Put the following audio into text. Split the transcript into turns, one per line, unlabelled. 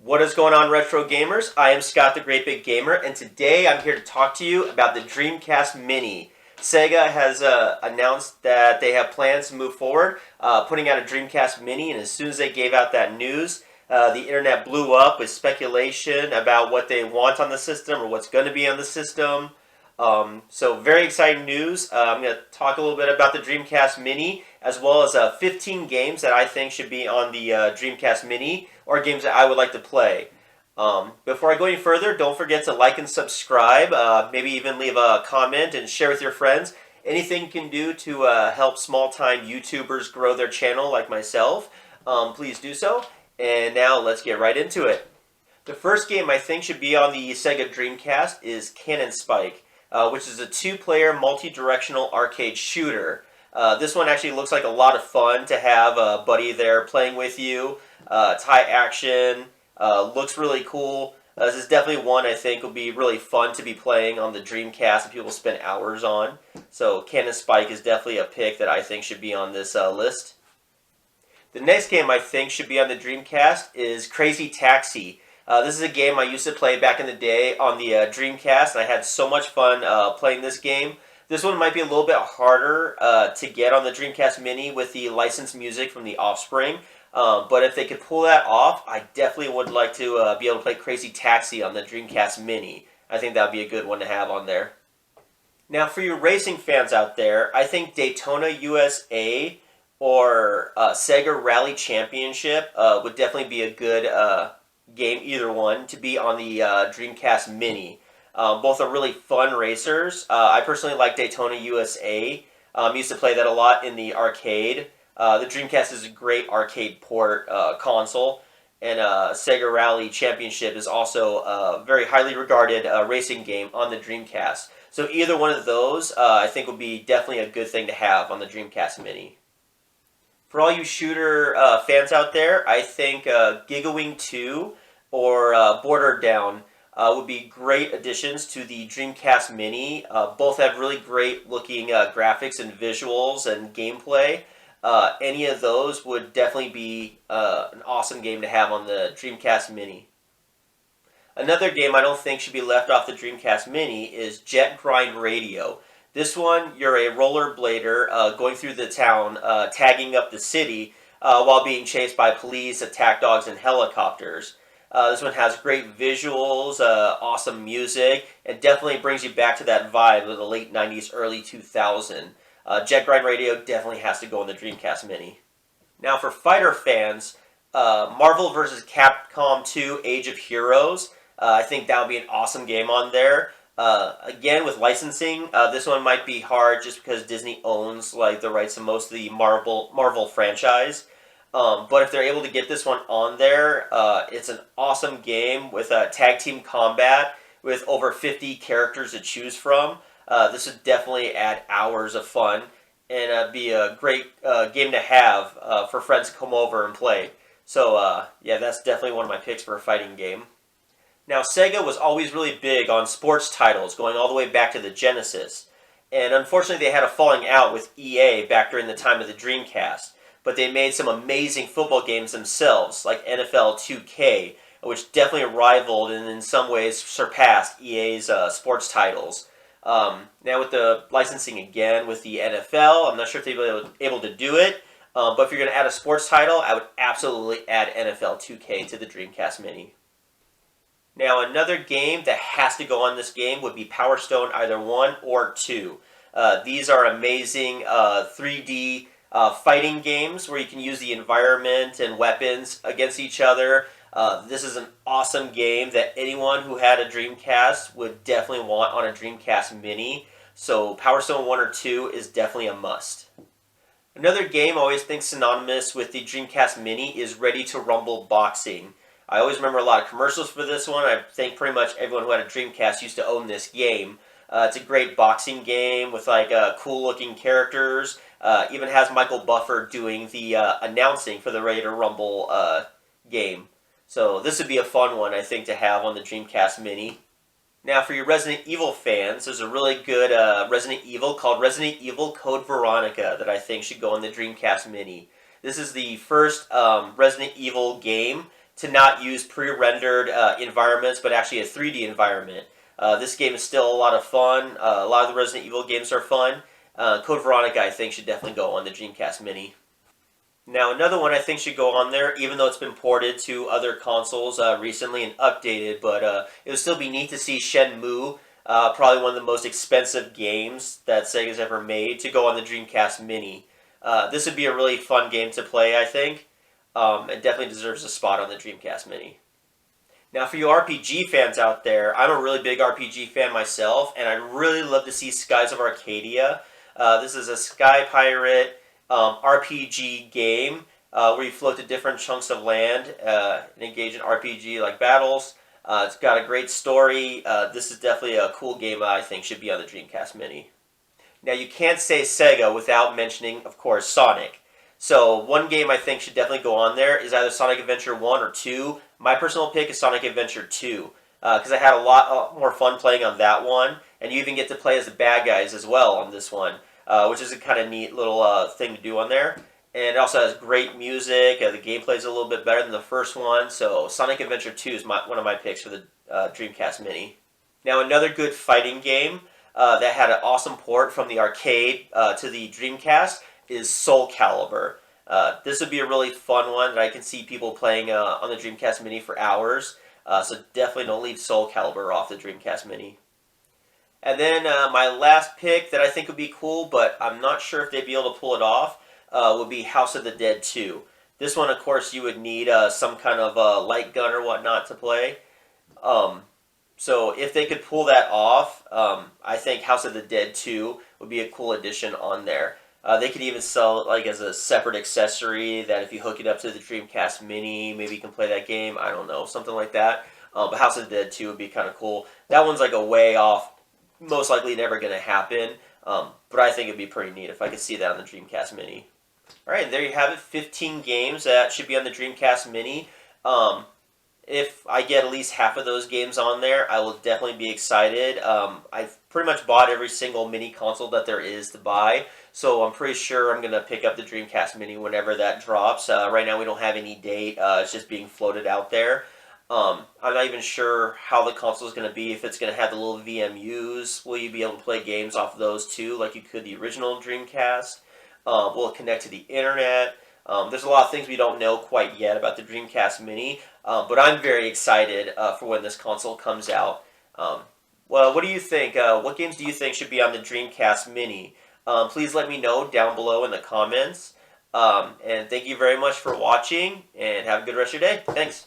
What is going on, Retro Gamers? I am Scott the Great Big Gamer, and today I'm here to talk to you about the Dreamcast Mini. Sega has announced that they have plans to move forward, putting out a Dreamcast Mini, and as soon as they gave out that news, the internet blew up with speculation about what they want on the system or what's going to be on the system. So very exciting news. I'm going to talk a little bit about the Dreamcast Mini, as well as 15 games that I think should be on the Dreamcast Mini, or games that I would like to play. Before I go any further, don't forget to like and subscribe, maybe even leave a comment and share with your friends. Anything you can do to help small-time YouTubers grow their channel like myself, please do so. And now let's get right into it. The first game I think should be on the Sega Dreamcast is Canon Spike, which is a two-player multi-directional arcade shooter. This one actually looks like a lot of fun to have a buddy there playing with you. It's high action, looks really cool. This is definitely one I think will be really fun to be playing on the Dreamcast and people spend hours on. So Canon Spike is definitely a pick that I think should be on this list. The next game I think should be on the Dreamcast is Crazy Taxi. This is a game I used to play back in the day on the Dreamcast, and I had so much fun playing this game. This one might be a little bit harder to get on the Dreamcast Mini with the licensed music from The Offspring, but if they could pull that off, I definitely would like to be able to play Crazy Taxi on the Dreamcast Mini. I think that would be a good one to have on there. Now, for you racing fans out there, I think Daytona USA or Sega Rally Championship would definitely be a good game, either one, to be on the Dreamcast Mini. Both are really fun racers. I personally like Daytona USA. Used to play that a lot in the arcade. The Dreamcast is a great arcade port console, and Sega Rally Championship is also a very highly regarded racing game on the Dreamcast. So either one of those I think would be definitely a good thing to have on the Dreamcast Mini. For all you shooter fans out there, I think Gigglewing 2 or Border Down would be great additions to the Dreamcast Mini. Both have really great looking graphics and visuals and gameplay. Any of those would definitely be an awesome game to have on the Dreamcast Mini. Another game I don't think should be left off the Dreamcast Mini is Jet Grind Radio. This one, you're a rollerblader going through the town, tagging up the city while being chased by police, attack dogs, and helicopters. This one has great visuals, awesome music, and definitely brings you back to that vibe of the late 90s, early 2000s. Jet Grind Radio definitely has to go on the Dreamcast Mini. Now for fighter fans, Marvel vs. Capcom 2 Age of Heroes, I think that would be an awesome game on there. Again, with licensing, this one might be hard just because Disney owns the rights to most of the Marvel franchise. But if they're able to get this one on there, it's an awesome game with tag team combat with over 50 characters to choose from. This would definitely add hours of fun and be a great game to have for friends to come over and play. So yeah, that's definitely one of my picks for a fighting game. Now, Sega was always really big on sports titles, going all the way back to the Genesis. And unfortunately, they had a falling out with EA back during the time of the Dreamcast. But they made some amazing football games themselves, like NFL 2K, which definitely rivaled and in some ways surpassed EA's sports titles. Now with the licensing again with the NFL, I'm not sure if they'll be able to do it. But if you're going to add a sports title, I would absolutely add NFL 2K to the Dreamcast Mini. Now, another game that has to go on this game would be Power Stone either 1 or 2. These are amazing 3D fighting games where you can use the environment and weapons against each other. This is an awesome game that anyone who had a Dreamcast would definitely want on a Dreamcast Mini. So Power Stone 1 or 2 is definitely a must. Another game I always think synonymous with the Dreamcast Mini is Ready to Rumble Boxing. I always remember a lot of commercials for this one. I think pretty much everyone who had a Dreamcast used to own this game. It's a great boxing game with cool looking characters. Even has Michael Buffer doing the announcing for the Ready to Rumble game. So this would be a fun one, I think, to have on the Dreamcast Mini. Now for your Resident Evil fans, there's a really good Resident Evil called Resident Evil Code Veronica that I think should go on the Dreamcast Mini. This is the first Resident Evil game to not use pre-rendered environments, but actually a 3D environment. This game is still a lot of fun. A lot of the Resident Evil games are fun. Code Veronica, I think, should definitely go on the Dreamcast Mini. Now, another one I think should go on there, even though it's been ported to other consoles recently and updated, but it would still be neat to see Shenmue, probably one of the most expensive games that Sega's ever made, to go on the Dreamcast Mini. This would be a really fun game to play, I think. It definitely deserves a spot on the Dreamcast Mini. Now, for you RPG fans out there, I'm a really big RPG fan myself, and I'd really love to see Skies of Arcadia. This is a Sky Pirate RPG game where you float to different chunks of land and engage in RPG-like battles. It's got a great story. This is definitely a cool game that I think should be on the Dreamcast Mini. Now, you can't say Sega without mentioning, of course, Sonic. So one game I think should definitely go on there is either Sonic Adventure 1 or 2. My personal pick is Sonic Adventure 2 because I had a lot more fun playing on that one, and you even get to play as the bad guys as well on this one, which is a kind of neat little thing to do on there. And it also has great music. The gameplay is a little bit better than the first one, so Sonic Adventure 2 is one of my picks for the Dreamcast Mini. Now, another good fighting game that had an awesome port from the arcade to the Dreamcast is Soulcalibur. This would be a really fun one that I can see people playing on the Dreamcast Mini for hours. So definitely don't leave Soulcalibur off the Dreamcast Mini. And then my last pick that I think would be cool, but I'm not sure if they'd be able to pull it off, would be House of the Dead 2. This one, of course, you would need some kind of light gun or whatnot to play. So if they could pull that off, I think House of the Dead 2 would be a cool addition on there. They could even sell it like as a separate accessory that if you hook it up to the Dreamcast Mini, maybe you can play that game. I don't know, something like that. But House of the Dead 2 would be kind of cool. That one's like a way off, most likely never going to happen. But I think it'd be pretty neat if I could see that on the Dreamcast Mini. Alright, there you have it. 15 games that should be on the Dreamcast Mini. If I get at least half of those games on there, I will definitely be excited. I've pretty much bought every single mini console that there is to buy, so I'm pretty sure I'm going to pick up the Dreamcast Mini whenever that drops. Right now we don't have any date. It's just being floated out there. I'm not even sure how the console is going to be, if it's going to have the little VMUs. Will you be able to play games off of those too, like you could the original Dreamcast? Will it connect to the internet? There's a lot of things we don't know quite yet about the Dreamcast Mini, but I'm very excited for when this console comes out. Well, what do you think? What games do you think should be on the Dreamcast Mini? Please let me know down below in the comments. And thank you very much for watching, and have a good rest of your day. Thanks.